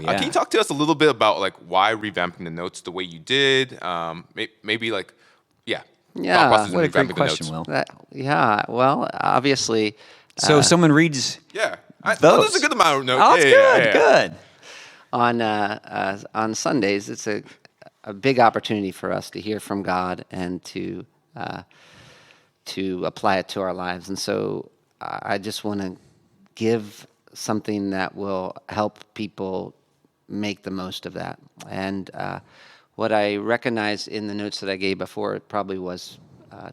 Can you talk to us a little bit about like why revamping the notes the way you did? Maybe like, thought process in What a great revamping the question, notes. Will. Well, obviously. So someone reads. There's a good amount of notes. Oh, it's good. On Sundays, it's a big opportunity for us to hear from God and to apply it to our lives. And so I just want to give something that will help people make the most of that. And what I recognized in the notes that I gave before, it probably was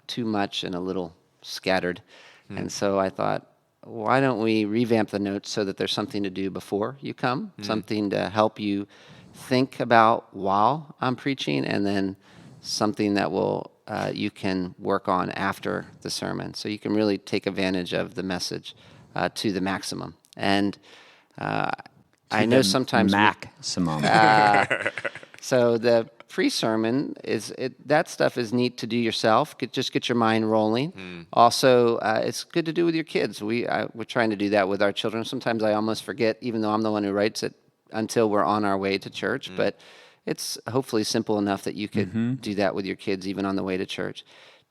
too much and a little scattered. And so I thought, why don't we revamp the notes so that there's something to do before you come, something to help you think about while I'm preaching, and then something that will you can work on after the sermon. So you can really take advantage of the message to the maximum. And I know sometimes maximum. So the pre-sermon that stuff is neat to do yourself. Just get your mind rolling. Also, it's good to do with your kids. We're trying to do that with our children. Sometimes I almost forget, even though I'm the one who writes it, until we're on our way to church. But it's hopefully simple enough that you could do that with your kids even on the way to church.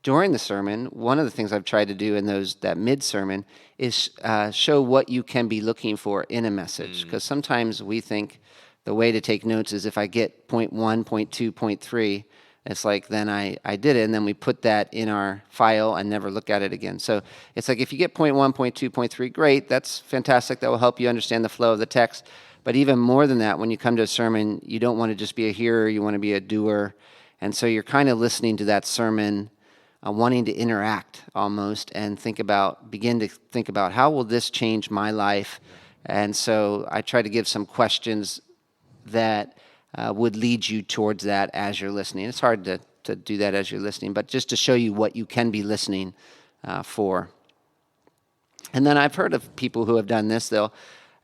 During the sermon, one of the things I've tried to do in that mid-sermon is show what you can be looking for in a message. Because sometimes we think the way to take notes is if I get point 1, point 2, point 3, it's like then I did it, and then we put that in our file and never look at it again. So it's like if you get point 1, point 2, point 3, great, that's fantastic. That will help you understand the flow of the text. But even more than that, when you come to a sermon, you don't want to just be a hearer, you want to be a doer. And so you're kind of listening to that sermon, wanting to interact almost, and begin to think about how will this change my life. And so I try to give some questions that would lead you towards that as you're listening. It's hard to do that as you're listening, but just to show you what you can be listening for. And then I've heard of people who have done this.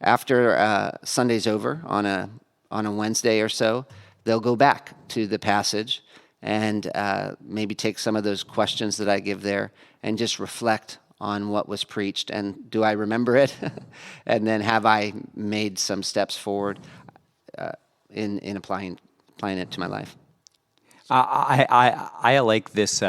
After Sunday's over on a Wednesday or so, they'll go back to the passage and maybe take some of those questions that I give there and just reflect on what was preached. And do I remember it? And then have I made some steps forward in applying it to my life? I like this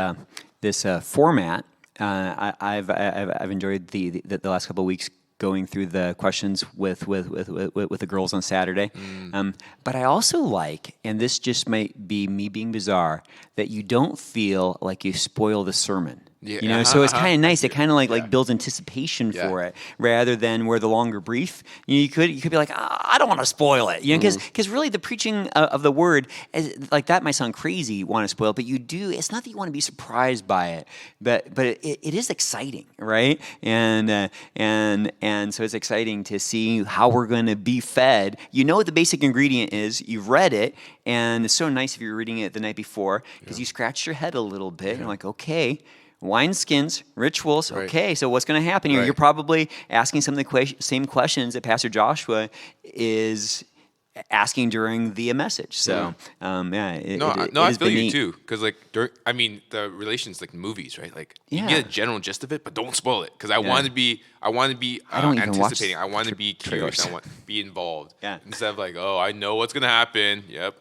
format. I've enjoyed the last couple of weeks going through the questions with the girls on Saturday. But I also like, and this just might be me being bizarre, that you don't feel like you spoil the sermon. So it's kind of nice. It kind of like builds anticipation for it, rather than where the longer brief. You could be like, I don't want to spoil it, because really the preaching of the word, like that might sound crazy. You want to spoil it, but you do. It's not that you want to be surprised by it, but it is exciting, right? And so it's exciting to see how we're going to be fed. You know what the basic ingredient is. You've read it, and it's so nice if you're reading it the night before because you scratch your head a little bit. And you're like, okay. Wineskins, rituals. Right. Okay, so what's going to happen here? Right. You're probably asking some of the same questions that Pastor Joshua is asking during the message. So, I feel you too, because the relations like movies, right? Like you get a general gist of it, but don't spoil it, because I want to be anticipating. I want to be curious. I want to be involved. Yeah. Instead of like, oh, I know what's going to happen. Yep.